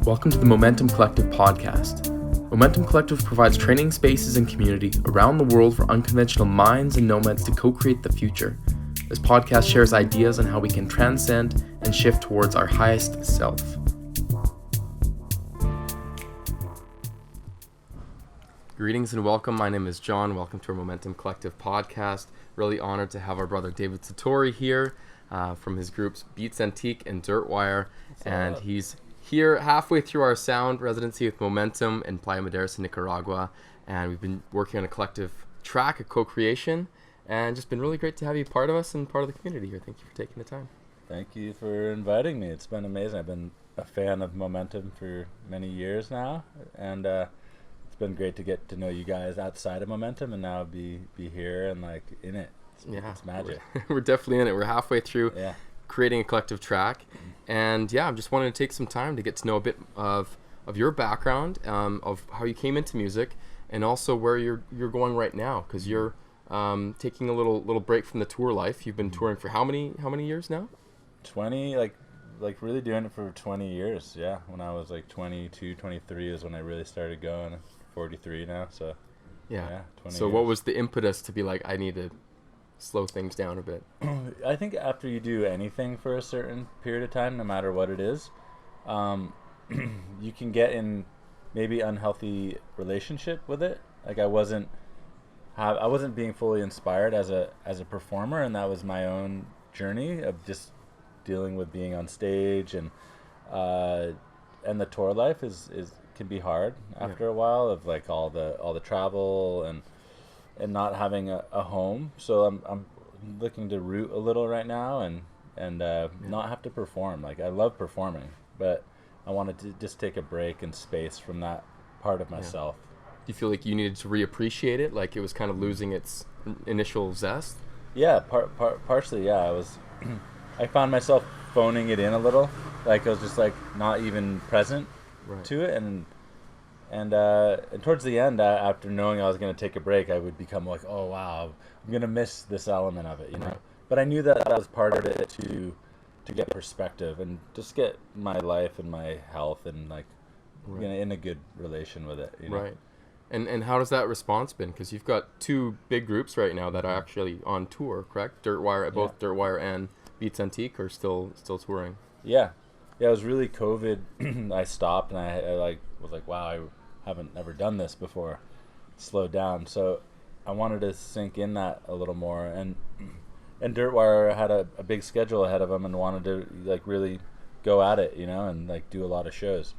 Welcome to the Momentom Collective podcast. Momentom Collective provides training spaces and community around the world for unconventional minds and nomads to co-create the future. This podcast shares ideas on how we can transcend and shift towards our highest self. Greetings and welcome. My name is John. Welcome to our Momentom Collective podcast. Really honored to have our brother David Satori here from his groups Beats Antique and Dirtwire. And he's here halfway through our Sound Residency with Momentom in Playa Maderas in Nicaragua. And we've been working on a collective track, a co-creation. And just been really great to have you part of us and part of the community here. Thank you for taking the time. Thank you for inviting me. It's been amazing. I've been a fan of Momentom for many years now. And it's been great to get to know you guys outside of Momentom and now be here and like in it. It's magic. We're definitely in it. We're halfway through creating a collective track. And I just wanted to take some time to get to know a bit of your background, of how you came into music, and also where you're going right now, because you're taking a little break from the tour life. You've been touring for how many years now? 20, like really doing it for 20 years. Yeah, when I was like 22, 23 is when I really started going. I'm 43 now, so yeah 20 So years. what was the impetus to be like, I need to slow things down a bit? I think after you do anything for a certain period of time, no matter what it is, you can get in maybe unhealthy relationship with it. Like I wasn't being fully inspired as a performer, and that was my own journey of just dealing with being on stage, and the tour life can be hard after a while of like all the travel and not having a home. So I'm looking to root a little right now and not have to perform. Like I love performing, but I wanted to just take a break and space from that part of myself. Do you feel like you needed to reappreciate it? Like it was kind of losing its initial zest? Yeah, partially. Yeah, I found myself phoning it in a little. Like I was just like not even present to it, and towards the end, after knowing I was going to take a break, I would become like, oh wow, I'm going to miss this element of it, you know. But I knew that was part of it to get perspective and just get my life and my health and like in a good relation with it, you know? Right. And how does that response been? Because you've got two big groups right now that are actually on tour, correct? Dirtwire, both Dirtwire and Beats Antique are still touring. Yeah, it was really COVID. I stopped and I was like, wow, I haven't never done this before. Slowed down, so I wanted to sink in that a little more. And Dirtwire had a big schedule ahead of them and wanted to like really go at it, you know, and like do a lot of shows.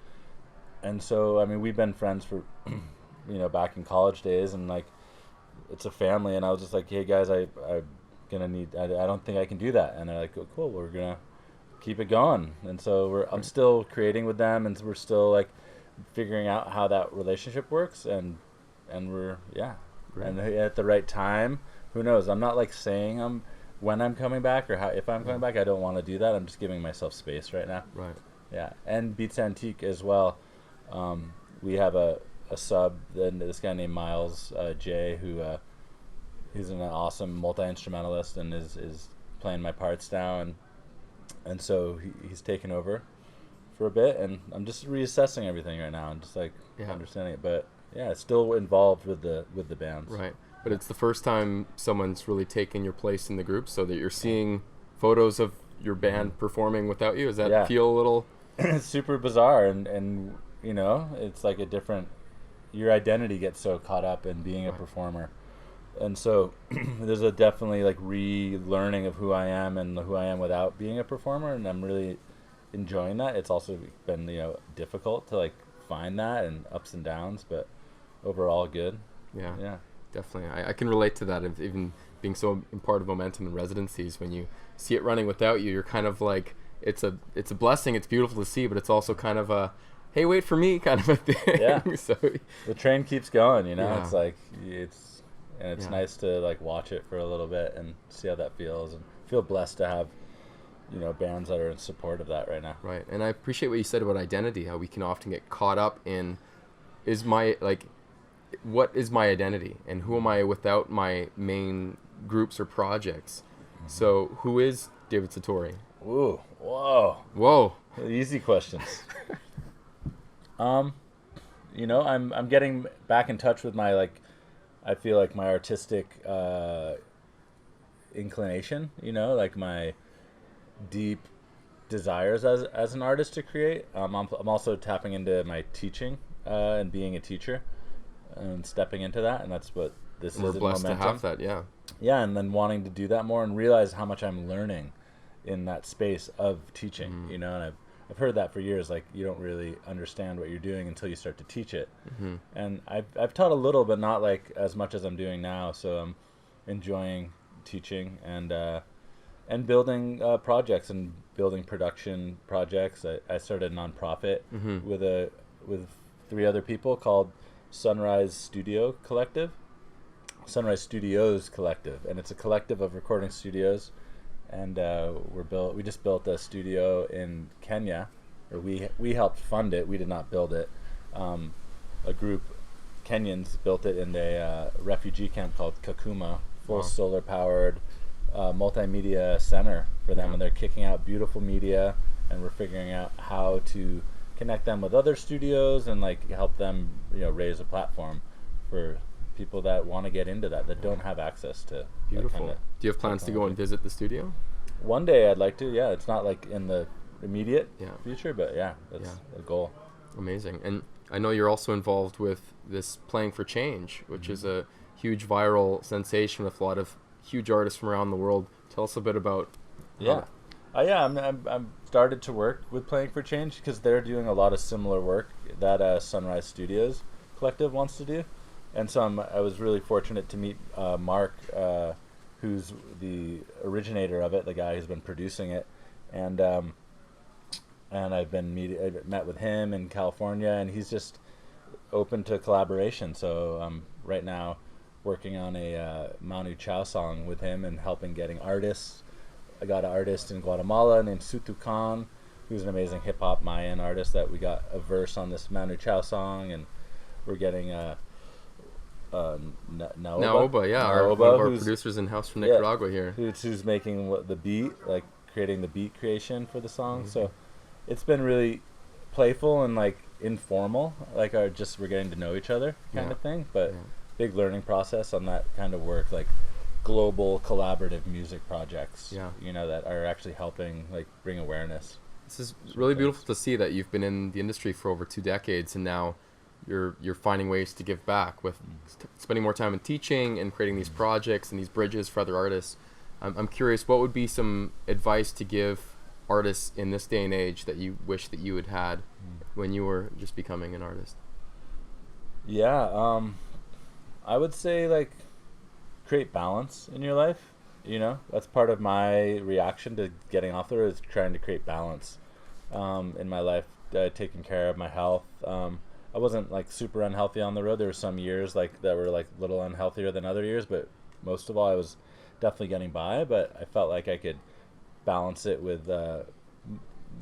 And so I mean, we've been friends for back in college days, and like it's a family. And I was just like, hey guys, I don't think I can do that. And they're like, oh, cool, we're gonna keep it going. And so I'm still creating with them, and we're still like figuring out how that relationship works, and we're and at the right time, who knows? I'm not like saying when I'm coming back or if I'm coming back. I don't want to do that. I'm just giving myself space right now. Right. Yeah. And Beats Antique as well. We have a sub, and this guy named Miles J, who he's an awesome multi-instrumentalist and is playing my parts now, and so he's taken over for a bit, and I'm just reassessing everything right now and just like understanding it. But it's still involved with the bands. Right. But it's the first time someone's really taken your place in the group, so that you're seeing photos of your band performing without you. Does that feel a little? It's super bizarre, and it's like a different. Your identity gets so caught up in being a performer, and so there's a definitely like relearning of who I am and who I am without being a performer, and I'm really enjoying that. It's also been difficult to like find that, and ups and downs, but overall good. Yeah Definitely. I can relate to that, of even being so part of Momentom and residencies. When you see it running without you, you're kind of like, it's a blessing, it's beautiful to see, but it's also kind of a hey, wait for me kind of a thing. So the train keeps going, it's like it's nice to like watch it for a little bit and see how that feels, and feel blessed to have bands that are in support of that right now. Right. And I appreciate what you said about identity, how we can often get caught up in what is my identity and who am I without my main groups or projects. So who is David Satori? Ooh, whoa. Easy questions. I'm getting back in touch with my I feel like my artistic inclination, like my deep desires as an artist to create. I'm also tapping into my teaching and being a teacher and stepping into that, and that's what this We're is. blessed Momentum. to have that, yeah. Yeah, and then wanting to do that more and realize how much I'm learning in that space of teaching, and I've heard that for years, like you don't really understand what you're doing until you start to teach it. And I've taught a little, but not like as much as I'm doing now, so I'm enjoying teaching and building projects and building production projects. I started a nonprofit with 3 other people called Sunrise Studios Collective, and it's a collective of recording studios. And we just built a studio in Kenya, or we helped fund it. We did not build it. A group Kenyans built it in a refugee camp called Kakuma, full solar powered multimedia center for them, and they're kicking out beautiful media, and we're figuring out how to connect them with other studios and help them raise a platform for people that want to get into that don't have access to. Beautiful. Do you have plans to go and visit the studio? One day I'd like to. Yeah, it's not in the immediate future, but that's a goal. Amazing. And I know you're also involved with this Playing for Change, which is a huge viral sensation with a lot of huge artists from around the world. Tell us a bit about I'm started to work with Playing for Change because they're doing a lot of similar work that Sunrise Studios Collective wants to do. And so I was really fortunate to meet Mark, who's the originator of it, the guy who's been producing it, and I met with him in California, and he's just open to collaboration. So I'm right now working on a Manu Chao song with him and helping getting artists. I got an artist in Guatemala named Sutu Khan, who's an amazing hip hop Mayan artist that we got a verse on this Manu Chao song, and we're getting Naoba, one of our producers in house from Nicaragua here, who's making the beat, creating the beat creation for the song. So it's been really playful and informal, we're getting to know each other kind of thing, but big learning process on that kind of work, global collaborative music projects, that are actually helping bring awareness. This is really beautiful to see that you've been in the industry for over 2 decades, and now you're finding ways to give back with spending more time in teaching and creating these projects and these bridges for other artists. I'm curious, what would be some advice to give artists in this day and age that you wish that you had when you were just becoming an artist? I would say create balance in your life. That's part of my reaction to getting off there, is trying to create balance in my life, taking care of my health. I wasn't super unhealthy on the road. There were some years that were a little unhealthier than other years, but most of all I was definitely getting by. But I felt like I could balance it with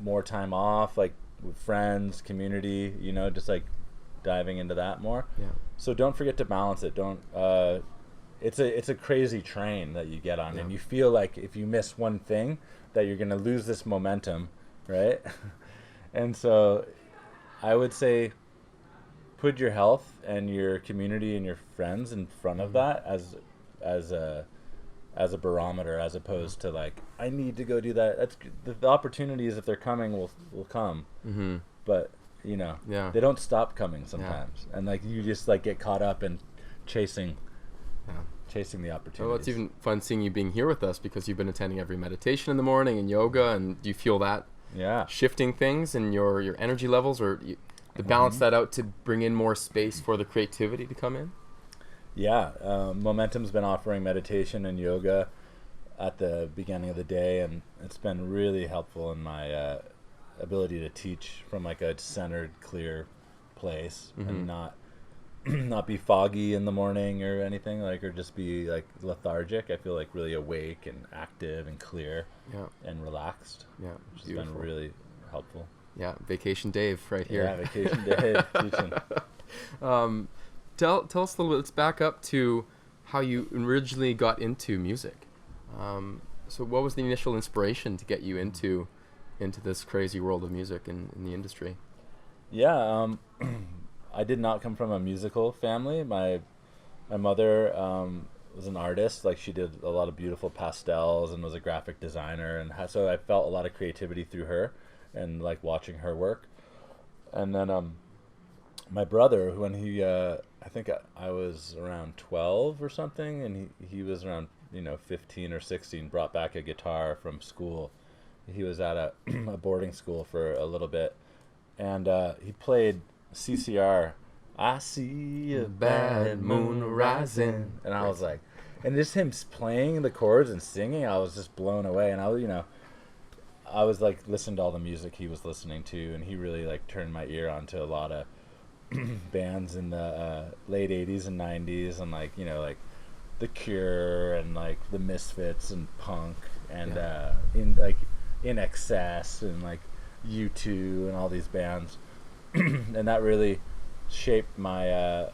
more time off, with friends, community, just diving into that more. So don't forget to balance it. Don't it's a crazy train that you get on, and you feel like if you miss one thing that you're going to lose this momentum, right? And so I would say put your health and your community and your friends in front of that as a barometer, as opposed to I need to go do that. That's the opportunities, if they're coming, will come. But they don't stop coming sometimes, and you just get caught up in chasing the opportunities. Well, it's even fun seeing you being here with us, because you've been attending every meditation in the morning and yoga, and do you feel that shifting things in your energy levels, or to balance that out to bring in more space for the creativity to come in? Momentum's been offering meditation and yoga at the beginning of the day, and it's been really helpful in my ability to teach from a centered, clear place, and not be foggy in the morning or anything, or just be lethargic. I feel really awake and active and clear and relaxed, which has been really helpful. Vacation Dave right here. Vacation Dave teaching. Tell us a little bit. Let's back up to how you originally got into music. So what was the initial inspiration to get you into this crazy world of music in the industry? Yeah, I did not come from a musical family. My mother was an artist. Like, she did a lot of beautiful pastels and was a graphic designer, and so I felt a lot of creativity through her, and like watching her work. And then my brother, when he I think I was around 12 or something, and he was around 15 or 16, brought back a guitar from school. He was at a a boarding school for a little bit, and he played CCR. I see a bad moon rising, and I was like, and just him playing the chords and singing, I was just blown away. And I was like listening to all the music he was listening to, and he really like turned my ear onto a lot of bands in the late 80s and 90s, and like like The Cure and like the Misfits and punk and In Excess and like U2 and all these bands. And that really shaped my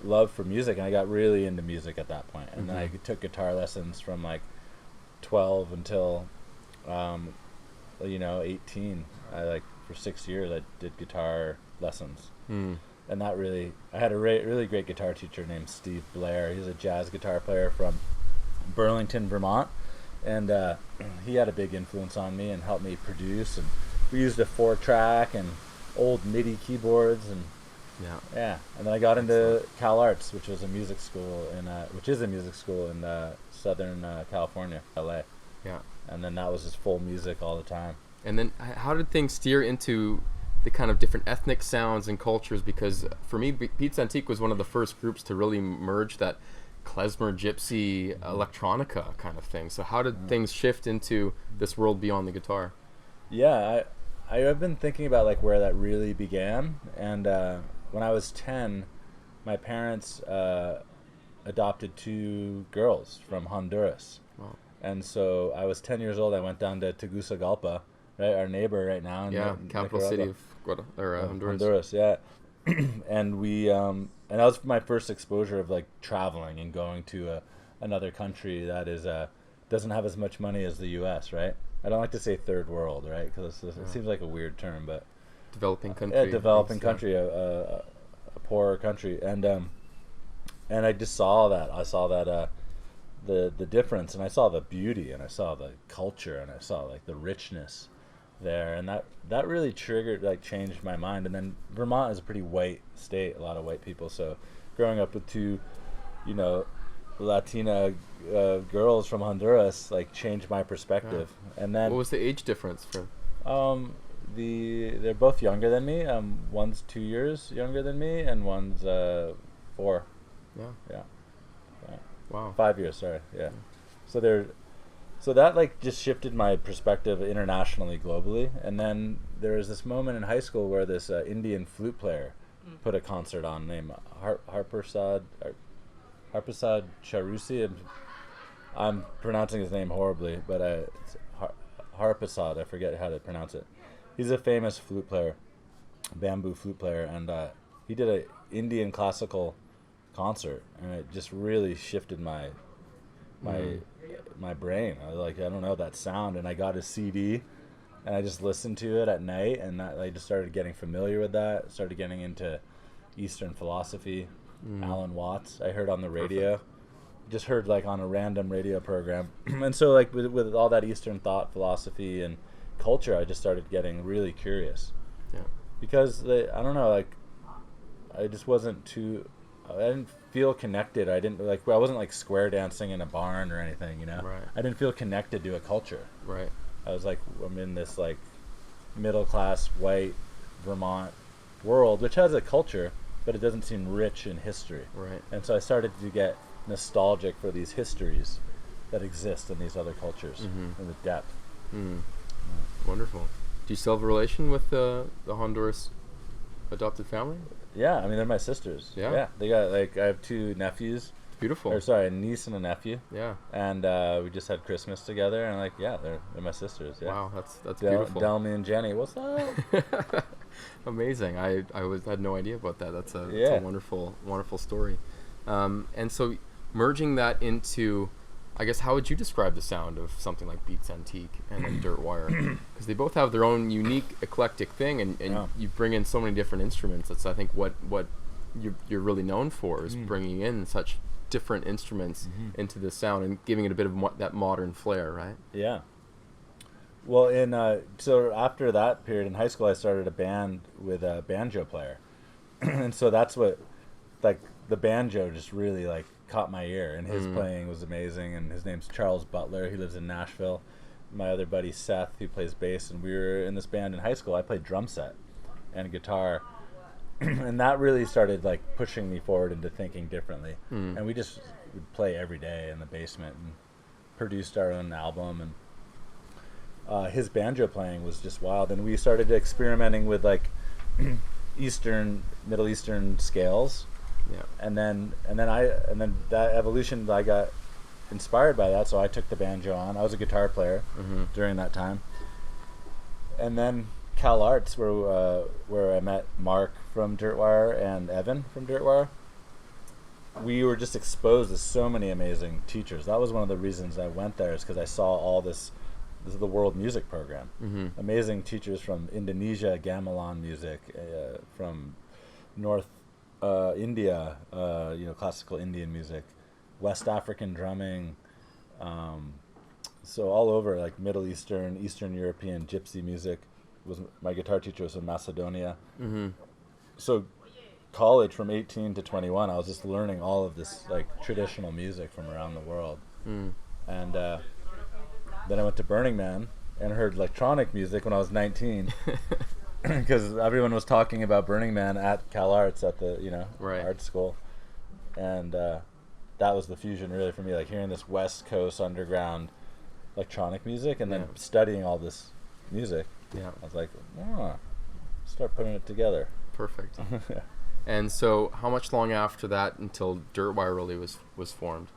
love for music, and I got really into music at that point. And then I took guitar lessons from like 12 until 18. I for 6 years I did guitar lessons. And that really, I had a really great guitar teacher named Steve Blair. He's a jazz guitar player from Burlington, Vermont, and he had a big influence on me and helped me produce. And we used a 4-track and old MIDI keyboards, and and then I got into Cal Arts, which is a music school in Southern California, LA. And then that was just full music all the time. And then how did things steer into the kind of different ethnic sounds and cultures? Because for me, Beats Antique was one of the first groups to really merge that klezmer, gypsy, electronica kind of thing. So how did things shift into this world beyond the guitar? Yeah, I've been thinking about like where that really began. And when I was 10, my parents adopted 2 girls from Honduras. Wow. And so I was 10 years old. I went down to Tegucigalpa, right, our neighbor right now. Capital city of Honduras. Yeah. And we and that was my first exposure of like traveling and going to another country that is doesn't have as much money as the U.S., right? I don't like to say third world, right, because it seems like a weird term, but developing country. Yeah, developing country, a poorer country, and I just saw that. I saw that the difference, and I saw the beauty, and I saw the culture, and I saw like the richness there, and that really changed my mind. And then Vermont is a pretty white state, a lot of white people, so growing up with 2 Latina girls from Honduras like changed my perspective. And then what was the age difference for they're both younger than me. One's 2 years younger than me, and one's 4. Wow. 5 years, sorry. So that like just shifted my perspective internationally, globally. And then there was this moment in high school where this Indian flute player put a concert on named Harprasad Charusi. I'm pronouncing his name horribly, but it's Harprasad. I forget how to pronounce it. He's a famous flute player, bamboo flute player, and he did an Indian classical concert, and it just really shifted my brain. I don't know, that sound, and I got a CD, and I just listened to it at night, and I just started getting familiar with that. Started getting into Eastern philosophy. Alan Watts I heard on the radio. Perfect. Just heard like on a random radio program. And so like with all that Eastern thought, philosophy, and culture, I just started getting really curious. Because I don't know, like I just wasn't too, I didn't feel connected. I wasn't like square dancing in a barn or anything, Right. I didn't feel connected to a culture. Right. I was like, I'm in this like middle class white Vermont world, which has a culture, but it doesn't seem rich in history. Right. And so I started to get nostalgic for these histories that exist in these other cultures, and the depth. Wonderful. Do you still have a relation with the Honduras adopted family? Yeah, I mean, they're my sisters. Yeah. They got like, I have 2 nephews. Beautiful. Or sorry, a niece and a nephew. Yeah. And we just had Christmas together, and like, they're my sisters. Yeah. Wow, that's beautiful. Delmy and Jenny, what's up? Amazing. I had no idea about that. That's a wonderful story. And so merging that into, I guess how would you describe the sound of something like Beats Antique and then Dirtwire? Because they both have their own unique, eclectic thing, and you bring in so many different instruments. That's, I think, what you're really known for, is bringing in such different instruments into the sound and giving it a bit of that modern flair, right? Yeah. Well, so after that period in high school, I started a band with a banjo player, and so that's what, like, the banjo just really like caught my ear, and his playing was amazing. And his name's Charles Butler. He lives in Nashville. My other buddy Seth, who plays bass, and we were in this band in high school. I played drum set and guitar, and that really started like pushing me forward into thinking differently. And we just would play every day in the basement and produced our own album. And his banjo playing was just wild, and we started experimenting with like Middle Eastern scales. Yeah. And then that evolution, I got inspired by that, so I took the banjo on. I was a guitar player during that time. And then Cal Arts, where I met Mark from Dirtwire and Evan from Dirtwire, we were just exposed to so many amazing teachers. That was one of the reasons I went there, is because I saw all this. This is the world music program. Amazing teachers from Indonesia, gamelan music, from North India, classical Indian music, West African drumming, so all over, like Middle Eastern, Eastern European gypsy music. My guitar teacher was from Macedonia. So college, from 18 to 21, I was just learning all of this like traditional music from around the world. And then I went to Burning Man and heard electronic music when I was 19. Because everyone was talking about Burning Man at Cal Arts, at the art school, and that was the fusion really for me, like hearing this West Coast underground electronic music, and then studying all this music. I was like, start putting it together. Perfect. And so, how much long after that until Dirtwire really was formed?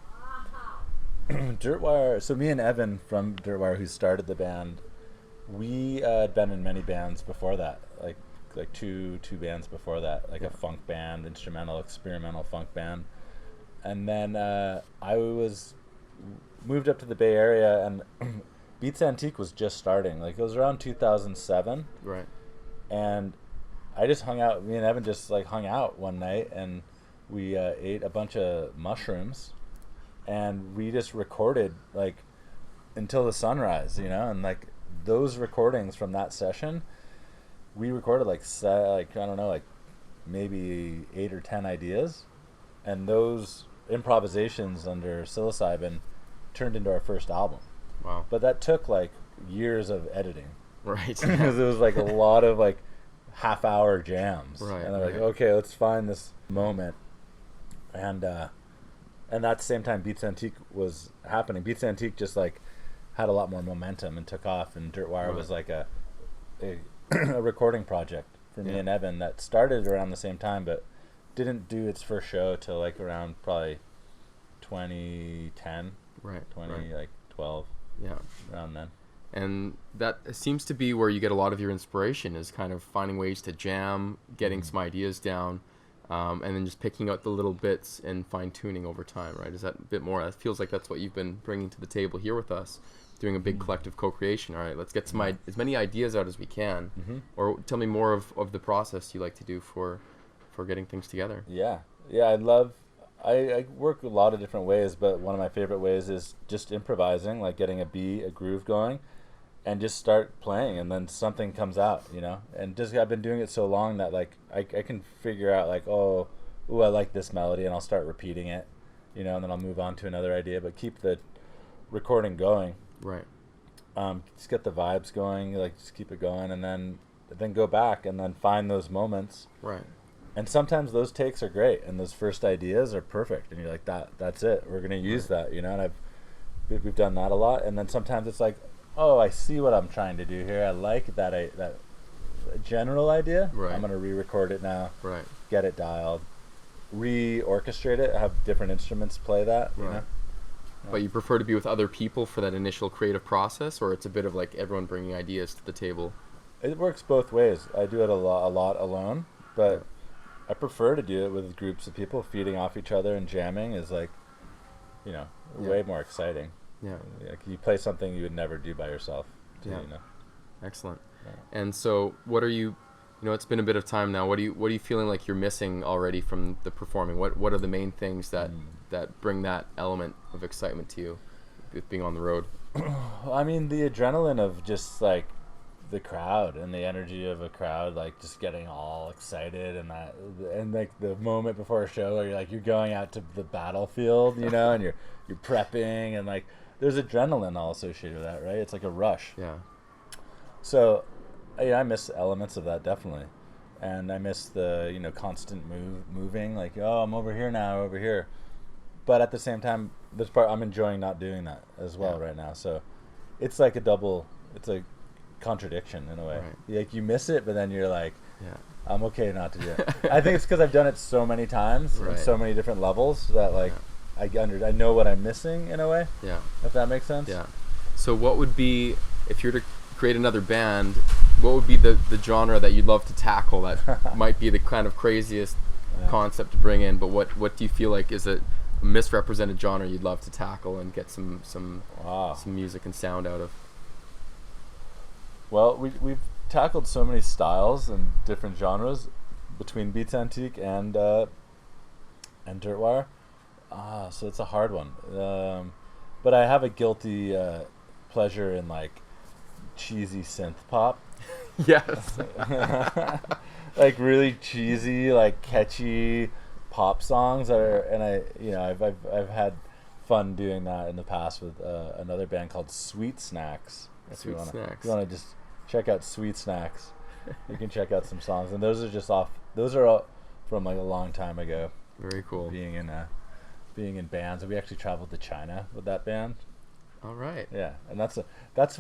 Dirtwire. So me and Evan from Dirtwire, who started the band, we had been in many bands before that, like two bands before that, like a funk band, instrumental, experimental funk band. And then I was moved up to the Bay Area, and Beats Antique was just starting. Like, it was around 2007. Right. And I just hung out. Me and Evan just like hung out one night, and we ate a bunch of mushrooms, and we just recorded like until the sunrise, and like those recordings from that session, we recorded like I don't know, like maybe 8 or 10 ideas, and those improvisations under psilocybin turned into our first album. Wow. But that took like years of editing. Right. Because it was like a lot of like half-hour jams. Right. And I'm like, okay, let's find this moment. And at the same time, Beats Antique was happening. Beats Antique just like had a lot more momentum and took off, and Dirtwire was like a recording project for me and Evan that started around the same time, but didn't do its first show till like around probably 2010. Right. 12. Yeah. Around then. And that seems to be where you get a lot of your inspiration, is kind of finding ways to jam, getting some ideas down, and then just picking out the little bits and fine-tuning over time, right? Is that a bit more? It feels like that's what you've been bringing to the table here with us, doing a big collective co-creation. All right, let's get as many ideas out as we can. Or tell me more of the process you like to do for getting things together. Yeah, I work a lot of different ways, but one of my favorite ways is just improvising, like getting a groove going, and just start playing, and then something comes out, and just I've been doing it so long that like I can figure out like, I like this melody, and I'll start repeating it, and then I'll move on to another idea, but keep the recording going. Right. Just get the vibes going, like just keep it going, and then go back and then find those moments. Right. And sometimes those takes are great, and those first ideas are perfect, and you're like, that's it, we're gonna use that, and we've done that a lot. And then sometimes it's like, I see what I'm trying to do here. I like that general idea. Right. I'm gonna re-record it now. Right. Get it dialed, re-orchestrate it, have different instruments play that. Right. But you prefer to be with other people for that initial creative process, or it's a bit of like everyone bringing ideas to the table? It works both ways. I do it a lot alone, but I prefer to do it with groups of people feeding off each other, and jamming is like you know, way more exciting. Yeah. Like you play something you would never do by yourself. Too, Yeah. You know. Excellent. Yeah. And so, what are you? You know, it's been a bit of time now. What are you feeling like you're missing already from the performing? What are the main things that bring that element of excitement to you with being on the road? I mean, the adrenaline of just like the crowd and the energy of a crowd, like just getting all excited, and like the moment before a show where you're going out to the battlefield, you know, and you're prepping, and like there's adrenaline all associated with that, right? It's like a rush. Yeah. So, I miss elements of that definitely, and I miss the constant moving. Like, oh, I'm over here now, over here. But at the same time, this part I'm enjoying not doing that as well right now. So, it's like it's a contradiction in a way. Right. Like you miss it, but then you're like, Yeah. I'm okay not to do it. I think it's because I've done it so many times Right. at so many different levels that like I know what I'm missing in a way. Yeah. If that makes sense. Yeah. So what would be, if you're to create another band, what would be the genre that you'd love to tackle that might be the kind of craziest concept to bring in, but what do you feel like is a misrepresented genre you'd love to tackle and get some music and sound out of? Well, we've tackled so many styles and different genres between Beats Antique and Dirtwire. So it's a hard one. But I have a guilty pleasure in like cheesy synth pop. Yes. Like really cheesy, like catchy pop songs that are, and I've had fun doing that in the past with another band called Sweet Snacks. If you want to just check out Sweet Snacks, you can check out some songs, and those are all from like a long time ago. Very cool. Being in bands, and we actually traveled to China with that band. All right. Yeah, and that's a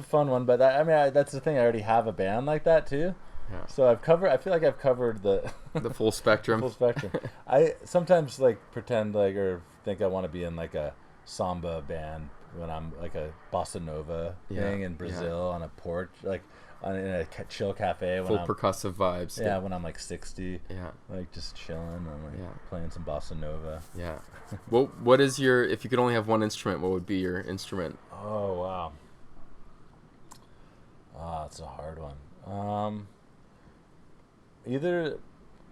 fun one. But that's the thing. I already have a band like that too. Yeah. So I feel like I've covered the full spectrum. Full spectrum. I sometimes like pretend like or think I want to be in like a samba band when I'm like a bossa nova thing in Brazil on a porch, like in a chill cafe. Full percussive vibes. Yeah, when I'm like 60. Yeah. Like just chilling and like playing some bossa nova. Yeah. What is your, if you could only have one instrument, what would be your instrument? Oh wow. It's a hard one. Either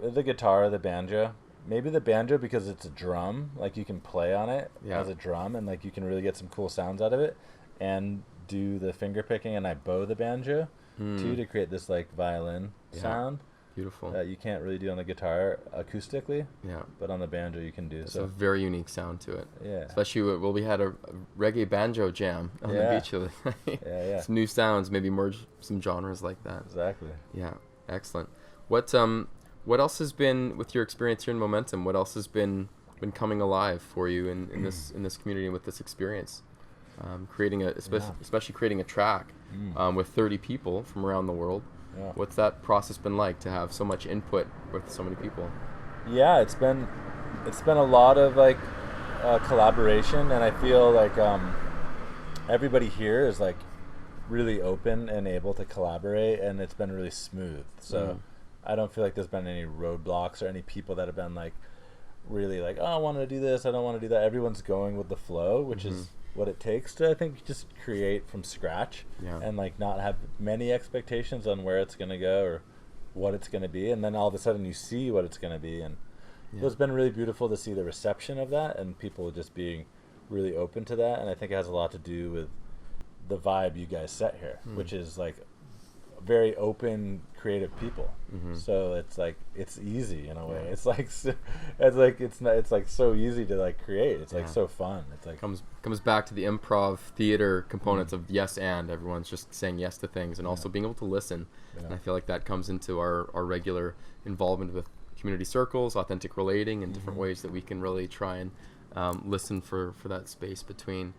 the guitar or the banjo. Maybe the banjo because it's a drum, like you can play on it as a drum, and like you can really get some cool sounds out of it, and do the finger picking, and I bow the banjo too to create this like violin sound. Beautiful. That you can't really do on the guitar acoustically. Yeah. But on the banjo you can do. It's a very unique sound to it. Yeah. Especially we had a reggae banjo jam on the beach. Yeah. Some new sounds, maybe merge some genres like that. Exactly. Yeah. Excellent. What else has been, with your experience here in Momentom, what else has been coming alive for you in this community and with this experience? Especially creating a track with 30 people from around the world. Yeah. What's that process been like to have so much input with so many people? Yeah, it's been a lot of like collaboration, and I feel like everybody here is like really open and able to collaborate, and it's been really smooth. So I don't feel like there's been any roadblocks or any people that have been like really like, oh, I want to do this, I don't want to do that. Everyone's going with the flow, which is what it takes to, I think, just create from scratch and like not have many expectations on where it's going to go or what it's going to be, and then all of a sudden you see what it's going to be, and it's been really beautiful to see the reception of that and people just being really open to that. And I think it has a lot to do with the vibe you guys set here, which is like very open, creative people. So it's like it's easy in a way. It's like it's like so easy to like create. It's like so fun. It's like comes back to the improv theater components of yes and everyone's just saying yes to things, and also being able to listen. And I feel like that comes into our regular involvement with community circles, authentic relating, and different ways that we can really try and listen for that space between.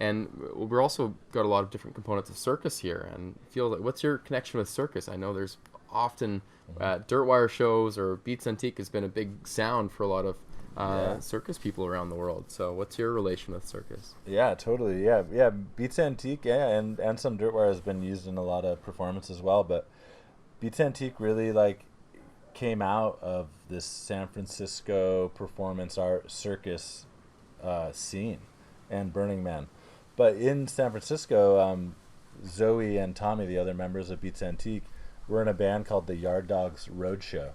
And we're also got a lot of different components of circus here, and feel like, what's your connection with circus? I know there's often Dirtwire shows, or Beats Antique has been a big sound for a lot of circus people around the world. So what's your relation with circus? Yeah, totally. Yeah. Beats Antique, and some Dirtwire has been used in a lot of performance as well. But Beats Antique really like came out of this San Francisco performance art circus scene and Burning Man. But in San Francisco, Zoe and Tommy, the other members of Beats Antique, were in a band called the Yard Dogs Roadshow,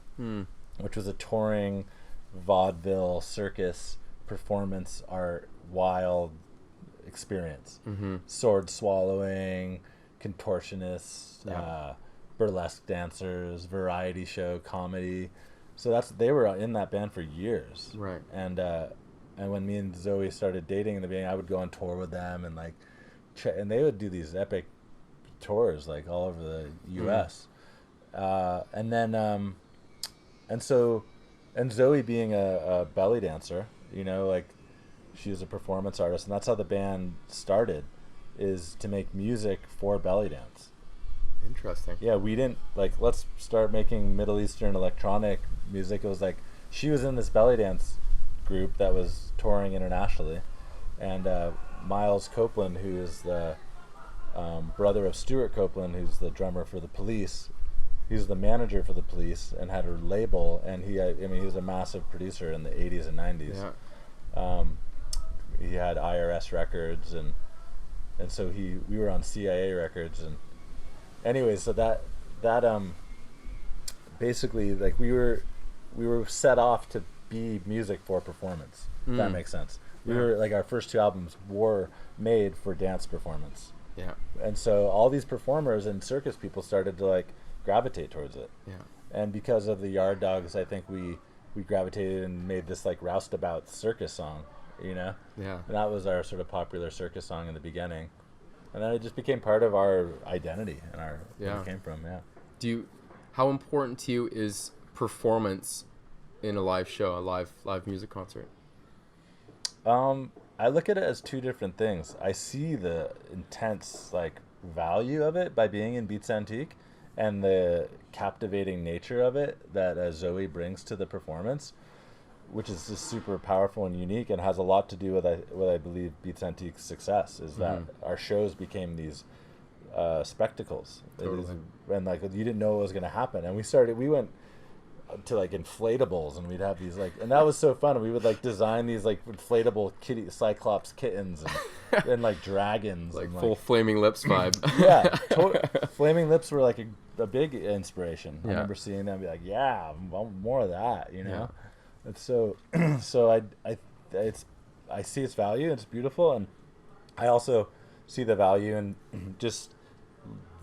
which was a touring vaudeville circus performance art wild experience. Sword swallowing, contortionists, burlesque dancers, variety show, comedy. So they were in that band for years. Right. And when me and Zoe started dating in the beginning, I would go on tour with them and and they would do these epic tours like all over the U.S. And Zoe being a belly dancer, she was a performance artist, and that's how the band started, is to make music for belly dance. Interesting. Yeah, we didn't let's start making Middle Eastern electronic music. It was she was in this belly dance group that was touring internationally, and Miles Copeland, who is the brother of Stuart Copeland, who's the drummer for the Police, he's the manager for the Police and had a label, and he was a massive producer in the 80s and 90s. He had IRS records, and so we were on CIA records, and anyway, so that basically we were set off to be music for performance. If that makes sense. We were our first 2 albums were made for dance performance. Yeah. And so all these performers and circus people started to gravitate towards it. Yeah. And because of the Yard Dogs, I think we gravitated and made this roustabout circus song, Yeah. And that was our sort of popular circus song in the beginning. And then it just became part of our identity and where we came from. Yeah. How important to you is performance in a live show, a live music concert? I look at it as 2 different things. I see the intense value of it by being in Beats Antique, and the captivating nature of it that Zoe brings to the performance, which is just super powerful and unique, and has a lot to do with what I believe Beats Antique's success is, that our shows became these spectacles. Totally. And you didn't know what was going to happen, and we went to inflatables, and we'd have these and that was so fun. We would design these inflatable cyclops kittens and dragons, and full Flaming Lips vibe. Yeah, Flaming Lips were a big inspiration. I Yeah. remember seeing them and be I want more of that, Yeah. And so I see its value. It's beautiful, and I also see the value in just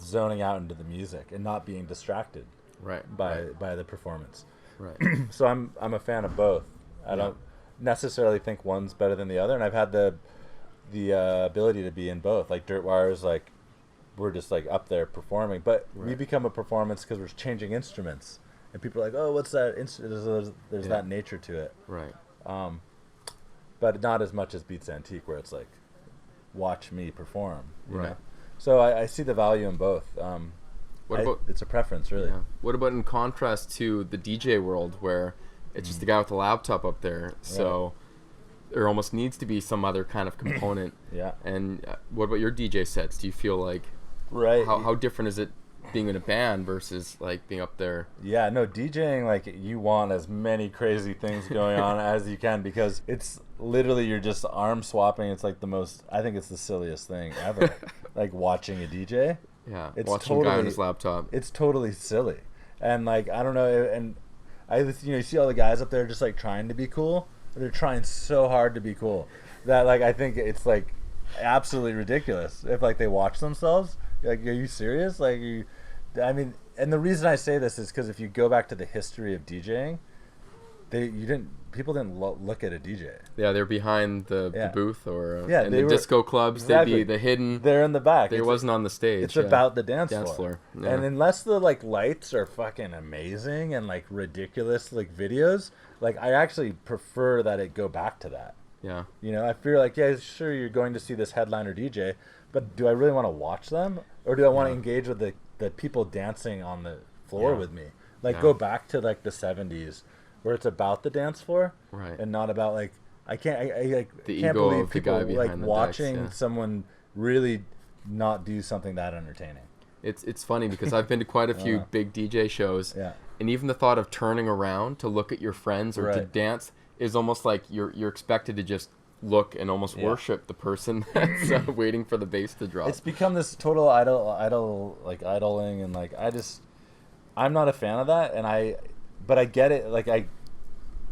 zoning out into the music and not being distracted by the performance. Right. So I'm a fan of both. I don't necessarily think one's better than the other, and I've had the ability to be in both. Dirtwire is we're just up there performing, but we become a performance because we're changing instruments, and people are oh, what's that instrument? There's that nature to it. Right. But not as much as Beats Antique, where it's watch me perform. You Right. know? So I see the value in both. It's a preference, really. Yeah. What about in contrast to the DJ world, where it's just the guy with the laptop up there? So there almost needs to be some other kind of component. Yeah. And what about your DJ sets? Do you feel how different is it being in a band versus being up there? Yeah, no, DJing, you want as many crazy things going on as you can, because it's literally you're just arm swapping. It's I think it's the silliest thing ever. Watching a DJ. Yeah, it's watching a guy on his laptop. It's totally silly. And I don't know, and you see all the guys up there just trying to be cool. They're trying so hard to be cool that I think it's absolutely ridiculous if they watch themselves. Are you serious? And the reason I say this is because if you go back to the history of DJing, people didn't look at a DJ. Yeah, they're behind the booth or in the were, disco clubs. Exactly. They'd be the hidden. They're in the back. They wasn't on the stage. It's about the dance floor. Yeah. And unless the lights are fucking amazing and ridiculous videos, I actually prefer that it go back to that. Yeah. I feel sure you're going to see this headliner DJ, but do I really want to watch them, or do I want to engage with the people dancing on the floor with me? Go back to the 70s, where it's about the dance floor, right, and not about I can't ego believe of the people guy behind the watching decks, someone really not do something that entertaining. It's funny because I've been to quite a few big DJ shows, and even the thought of turning around to look at your friends or to dance is almost you're expected to just look and almost worship the person that's waiting for the bass to drop. It's become this total idling, and like I'm not a fan of that, but I get it. Like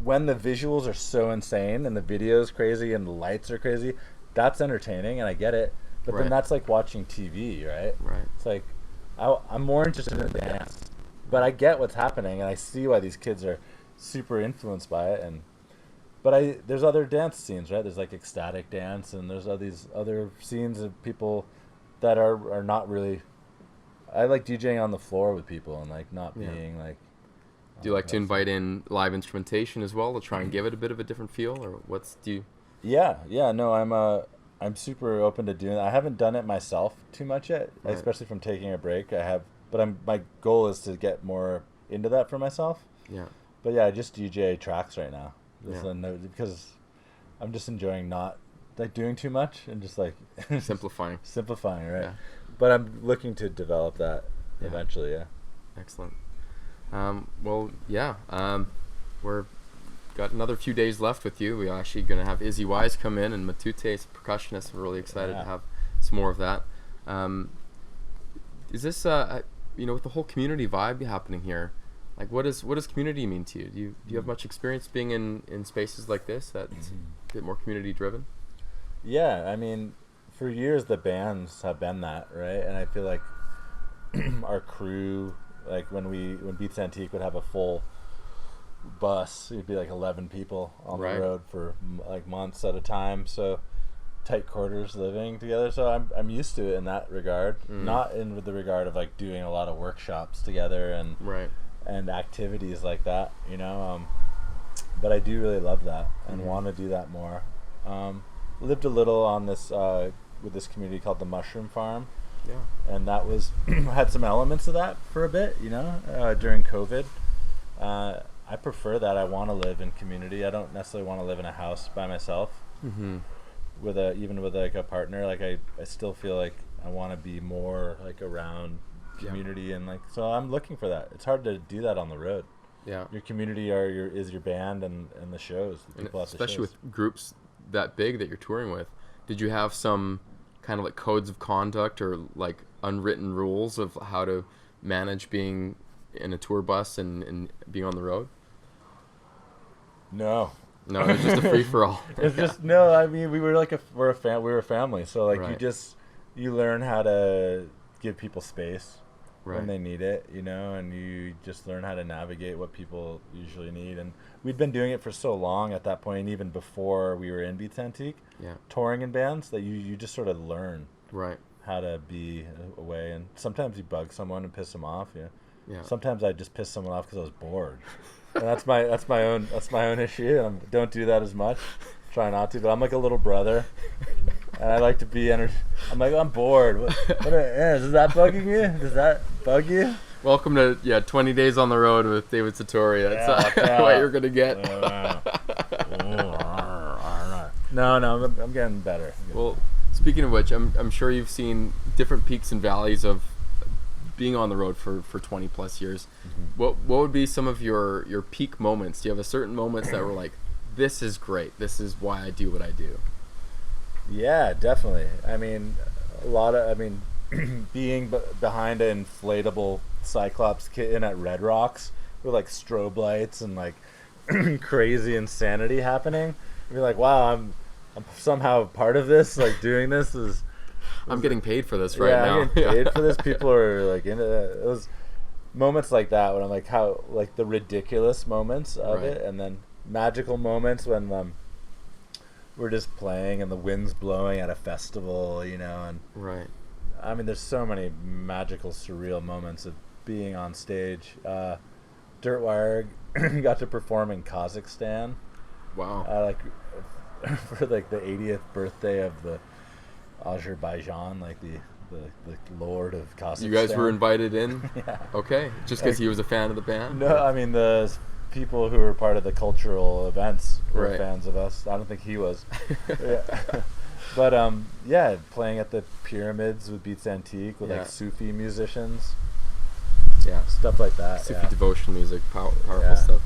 when the visuals are so insane and the video's crazy and the lights are crazy, that's entertaining and I get it. But then that's like watching TV, right? Right. It's like I'm more interested in the dance, but I get what's happening and I see why these kids are super influenced by it. But there's other dance scenes, right? There's like ecstatic dance, and there's all these other scenes of people that are not really. I like DJing on the floor with people and like not being like. Do you like to invite in live instrumentation as well to try and give it a bit of a different feel, or Yeah, no, I'm super open to doing that. I haven't done it myself too much yet, especially from taking a break. But my goal is to get more into that for myself. Yeah. But yeah, I just DJ tracks right now. Because I'm just enjoying not like doing too much and just like simplifying, right? Yeah. But I'm looking to develop that eventually. Yeah. Excellent. We're got another few days left with you. We're actually going to have Izzy Wise come in, and Matute, percussionist. We're really excited to have some more of that. Is this, with the whole community vibe happening here, like what does community mean to you? Do you have much experience being in spaces like this that's a bit more community driven? Yeah, I mean, for years the bands have been that, right? And I feel like our crew, like when Beats Antique would have a full bus, it'd be like 11 people on the road for like months at a time. So tight quarters living together. So I'm used to it in that regard. Not in with the regard of like doing a lot of workshops together and activities like that, but I do really love that and want to do that more. Lived a little on this with this community called the Mushroom Farm. Yeah. And that was had some elements of that for a bit, during COVID. I prefer that. I want to live in community. I don't necessarily want to live in a house by myself. Even with like a partner. Like I still feel like I want to be more like around community and like, so I'm looking for that. It's hard to do that on the road. Yeah. Your community is your band and the shows. The people especially with groups that big that you're touring with. Did you have some kind of like codes of conduct or like unwritten rules of how to manage being in a tour bus and being on the road? No, it was just a free for all. It's just no. I mean, we were a family, so like you learn how to give people space when they need it, and you just learn how to navigate what people usually need. And we'd been doing it for so long at that point, even before we were in Beats Antique, touring in bands, that you just sort of learn how to be away. And sometimes you bug someone and piss them off. Yeah. Sometimes I just piss someone off because I was bored. And that's my own issue. And I don't do that as much. Try not to, but I'm like a little brother, and I like to be I'm like, I'm bored. Is that bugging you? Does that bug you? Welcome to 20 Days on the Road with David Satori. That's what you're gonna get. No, I'm getting better. Well, speaking of which, I'm sure you've seen different peaks and valleys of being on the road for 20 plus years. What would be some of your peak moments? Do you have a certain moments that were like, this is great, this is why I do what I do? Yeah, definitely. I mean, being behind an inflatable Cyclops kitten at Red Rocks with like strobe lights and like crazy insanity happening, I'd be like, wow, I'm somehow part of this. Like doing this is. I'm getting paid for this now. I'm getting paid for this. People are like into it. It was moments like that when I'm like, how like the ridiculous moments of it, and then magical moments when we're just playing and the wind's blowing at a festival, and I mean, there's so many magical, surreal moments of being on stage. Dirtwire got to perform in Kazakhstan. Wow! For like the 80th birthday of the Azerbaijan, like the lord of Kazakhstan. You guys were invited in? Yeah. Okay, just because he was a fan of the band? No, I mean the people who were part of the cultural events were fans of us. I don't think he was. But playing at the pyramids with Beats Antique with like Sufi musicians. Yeah, stuff like that. Sufi devotional music, powerful stuff.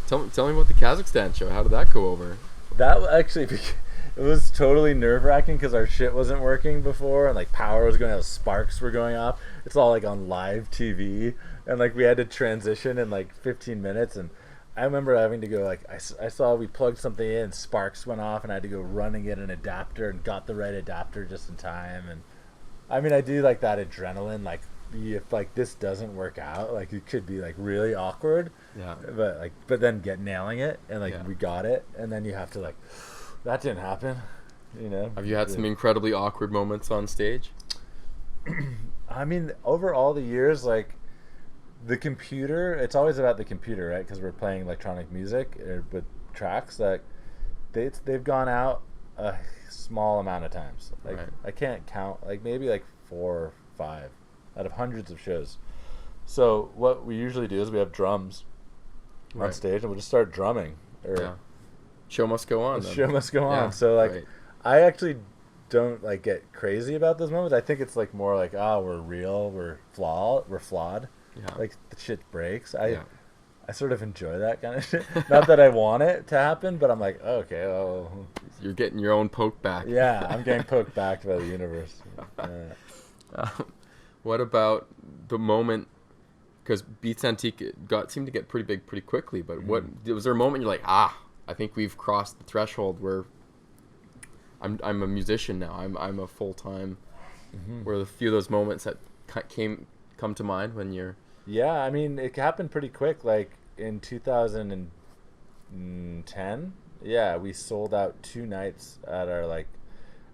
Tell me about the Kazakhstan show. How did that go over? That actually, it totally nerve-wracking because our shit wasn't working before, and like power was going out, sparks were going off. It's all like on live TV, and like we had to transition in like 15 minutes. And I remember having to go, like, I saw we plugged something in, sparks went off, and I had to go running get an adapter, and got the right adapter just in time. And I mean, I do like that adrenaline, like if like this doesn't work out, like it could be like really awkward. Yeah. But then nailing it, and like we got it, and then you have to like, that didn't happen, you know. Have you had some incredibly awkward moments on stage? I mean, over all the years, like the computer, it's always about the computer, right? Because we're playing electronic music with tracks that they've gone out a small amount of times. Like I can't count, like maybe like 4 or 5 out of hundreds of shows. So what we usually do is we have drums on stage, and we'll just start drumming. Show must go on. The show must go on. So like, I actually don't like get crazy about those moments. I think it's like more like, we're real, we're flawed. Yeah. Like the shit breaks. I sort of enjoy that kind of shit. Not that I want it to happen, but I'm like, okay, well, you're getting your own poke back. Yeah, I'm getting poked back by the universe. What about the moment? Because Beats Antique seemed to get pretty big pretty quickly. But was there a moment you're like, I think we've crossed the threshold where I'm a musician now. I'm a full time. Were a few of those moments that come to mind when you're? Yeah, I mean, it happened pretty quick. Like in 2010, we sold out 2 nights at our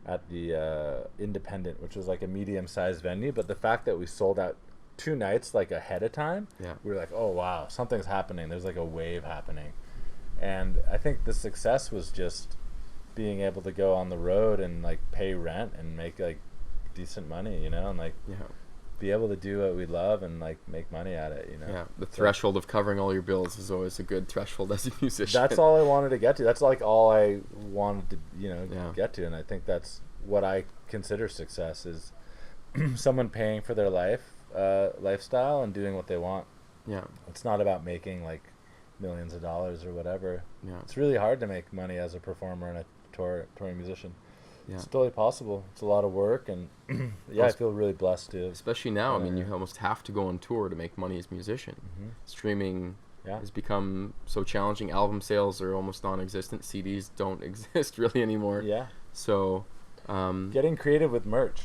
at the Independent, which was like a medium-sized venue. But the fact that we sold out 2 nights like ahead of time, we were like, oh wow, something's happening. There's like a wave happening. And I think the success was just being able to go on the road and like pay rent and make like decent money, you know, and like be able to do what we love and like make money at it, you know. Yeah, the threshold of covering all your bills is always a good threshold as a musician. That's all I wanted to get to. That's like all I wanted to, you know, get to. And I think that's what I consider success, is someone paying for their lifestyle and doing what they want. Yeah. It's not about making like millions of dollars or whatever. Yeah. It's really hard to make money as a performer and a touring musician. Yeah. It's totally possible. It's a lot of work, and I feel really blessed too. Especially now, I mean, you almost have to go on tour to make money as a musician. Streaming has become so challenging. Album sales are almost non-existent. CDs don't exist really anymore. Yeah. So, getting creative with merch.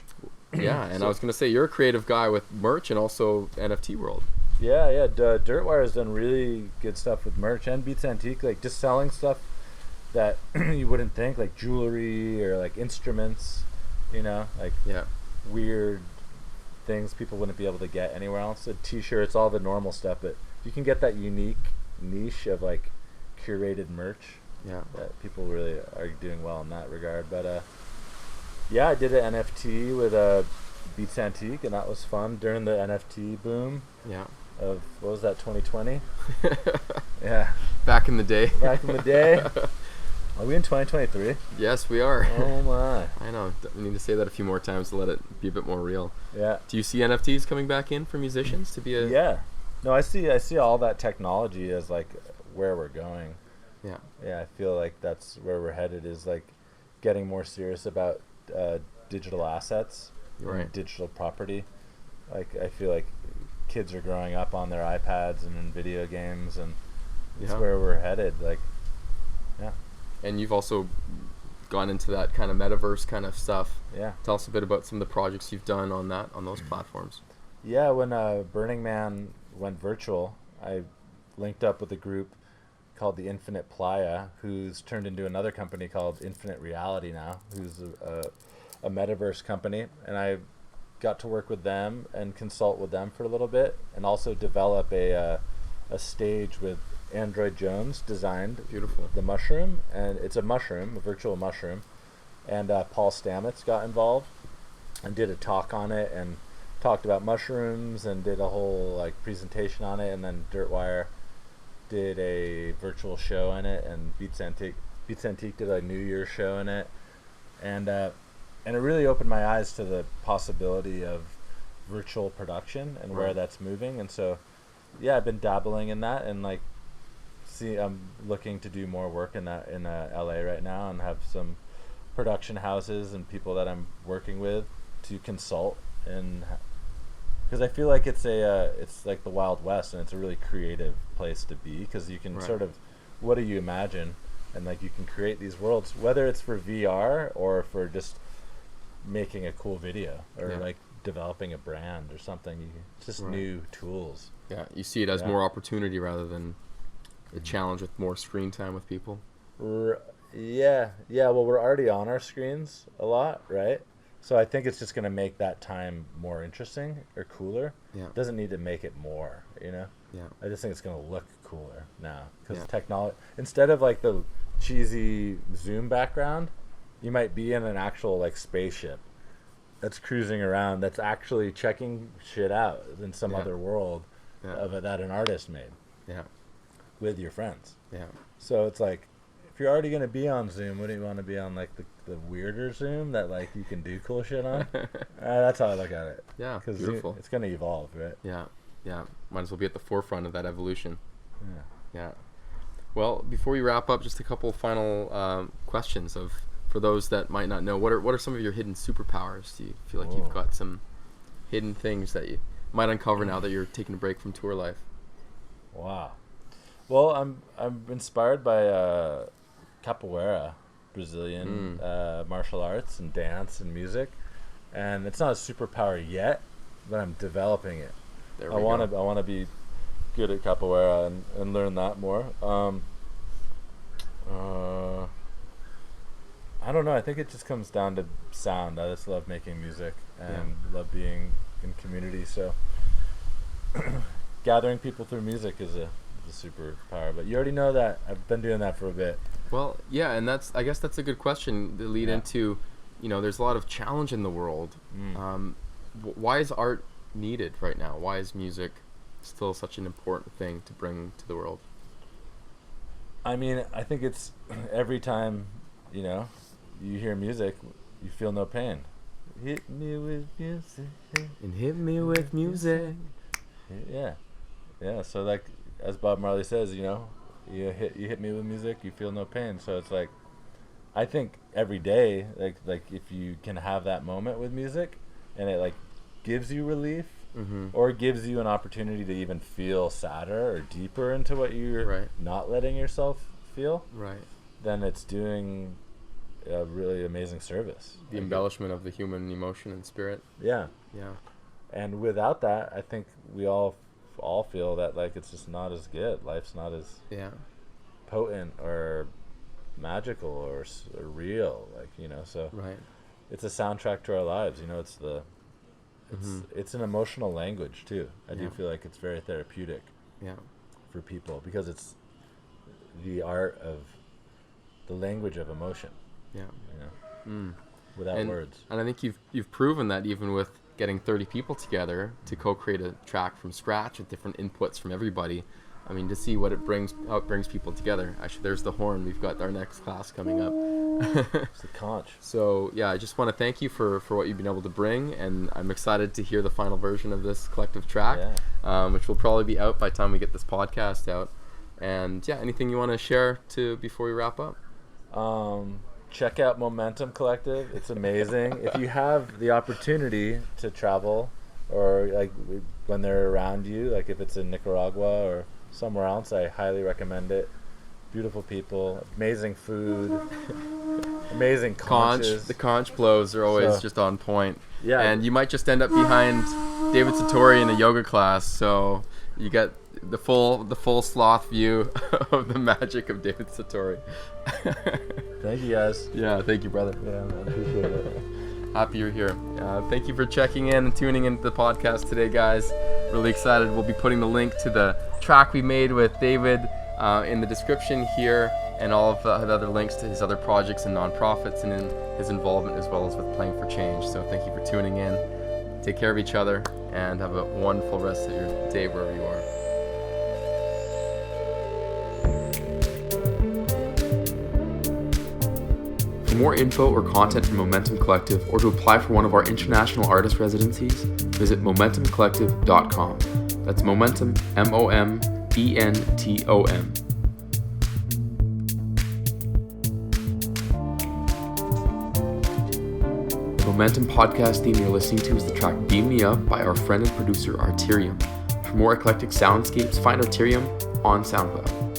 Yeah, and I was gonna say, you're a creative guy with merch and also NFT world. Yeah. Dirtwire has done really good stuff with merch, and Beats Antique, like just selling stuff that you wouldn't think, like jewelry or like instruments, you know, like weird things people wouldn't be able to get anywhere else. T-shirts, all the normal stuff, but you can get that unique niche of like curated merch. That people really are doing well in that regard. But I did an NFT with Beats Antique, and that was fun during the NFT boom. Of what was that, 2020? Back in the day. Are we in 2023? Yes, we are. Oh my! I know. We need to say that a few more times to let it be a bit more real. Yeah. Do you see NFTs coming back in for musicians to be a? Yeah. No, I see all that technology as like where we're going. Yeah. Yeah, I feel like that's where we're headed, is like getting more serious about digital assets, digital property. Like I feel like kids are growing up on their iPads and in video games, and it's where we're headed. Like, And you've also gone into that kind of metaverse kind of stuff. Yeah. Tell us a bit about some of the projects you've done on those platforms. Yeah, when Burning Man went virtual, I linked up with a group called the Infinite Playa, who's turned into another company called Infinite Reality now, who's a metaverse company, and I got to work with them and consult with them for a little bit, and also develop a stage with Android Jones designed. Beautiful. The mushroom, and it's a virtual mushroom, and Paul Stamets got involved and did a talk on it and talked about mushrooms and did a whole like presentation on it, and then Dirtwire did a virtual show in it, and Beats Antique did a New Year's show in it, and it really opened my eyes to the possibility of virtual production and where that's moving. And so I've been dabbling in that, and like I'm looking to do more work in that in LA right now, and have some production houses and people that I'm working with to consult, and because I feel like it's like the Wild West, and it's a really creative place to be, because you can sort of, what do you imagine, and like you can create these worlds, whether it's for VR or for just making a cool video or like developing a brand or something. Just new tools. Yeah, you see it as more opportunity rather than a challenge with more screen time with people. Yeah. Well, we're already on our screens a lot, right? So I think it's just going to make that time more interesting or cooler. Yeah. It doesn't need to make it more, you know? Yeah. I just think it's going to look cooler now, because technology, instead of like the cheesy Zoom background, you might be in an actual like spaceship that's cruising around, that's actually checking shit out in some other world that an artist made. Yeah. With your friends. Yeah. So it's like, if you're already going to be on Zoom, wouldn't you want to be on like the weirder Zoom that like you can do cool shit on? That's how I look at it. Yeah, beautiful. It's going to evolve, right? Yeah. Might as well be at the forefront of that evolution. Yeah. Well, before we wrap up, just a couple final questions for those that might not know. What are some of your hidden superpowers? Do you feel like you've got some hidden things that you might uncover now that you're taking a break from tour life? Wow. Well, I'm inspired by capoeira, Brazilian martial arts and dance and music, and it's not a superpower yet, but I'm developing it. I want to be good at capoeira and learn that more. I don't know. I think it just comes down to sound. I just love making music and love being in community. So gathering people through music is a superpower. But you already know that. I've been doing that for a bit. Well, yeah, and I guess that's a good question to lead into. There's a lot of challenge in the world. Why is art needed right now? Why is music still such an important thing to bring to the world? I mean, I think it's every time, you hear music, you feel no pain. Hit me with music. And hit me with music. Yeah. So like, as Bob Marley says, you hit me with music, you feel no pain. So it's like, I think every day, like if you can have that moment with music, and it like gives you relief, or gives you an opportunity to even feel sadder or deeper into what you're not letting yourself feel, then it's doing a really amazing service. The embellishment of the human emotion and spirit. Yeah. And without that, I think we all feel that like it's just not as good. Life's not as potent or magical or real, so it's a soundtrack to our lives. It's an emotional language too. I do feel like it's very therapeutic for people, because it's the art of the language of emotion. Without words. And I think you've proven that even with getting 30 people together to co-create a track from scratch with different inputs from everybody. I mean, to see how it brings people together. Actually, there's the horn. We've got our next class coming up. It's the conch. So, yeah, I just want to thank you for what you've been able to bring, and I'm excited to hear the final version of this collective track, which will probably be out by the time we get this podcast out. And, anything you want to share before we wrap up? Check out Momentom Collective. It's amazing. If you have the opportunity to travel, or like when they're around you, like if it's in Nicaragua or somewhere else, I highly recommend it. Beautiful people, amazing food, amazing conches. The conch blows are always just on point. Yeah. And you might just end up behind David Satori in a yoga class, so you get the full sloth view of the magic of David Satori. Thank you, guys. Yeah, thank you, brother. Yeah, man, appreciate it. Happy you're here. Thank you for checking in and tuning into the podcast today, guys. Really excited. We'll be putting the link to the track we made with David in the description here, and all of the other links to his other projects and nonprofits, and in his involvement as well as with Playing for Change. So thank you for tuning in. Take care of each other, and have a wonderful rest of your day wherever you are. For more info or content from Momentom Collective, or to apply for one of our international artist residencies, visit momentomcollective.com. That's Momentom, MOMENTOM. Momentum podcast theme you're listening to is the track Beam Me Up by our friend and producer Arterium. For more eclectic soundscapes, find Arterium on SoundCloud.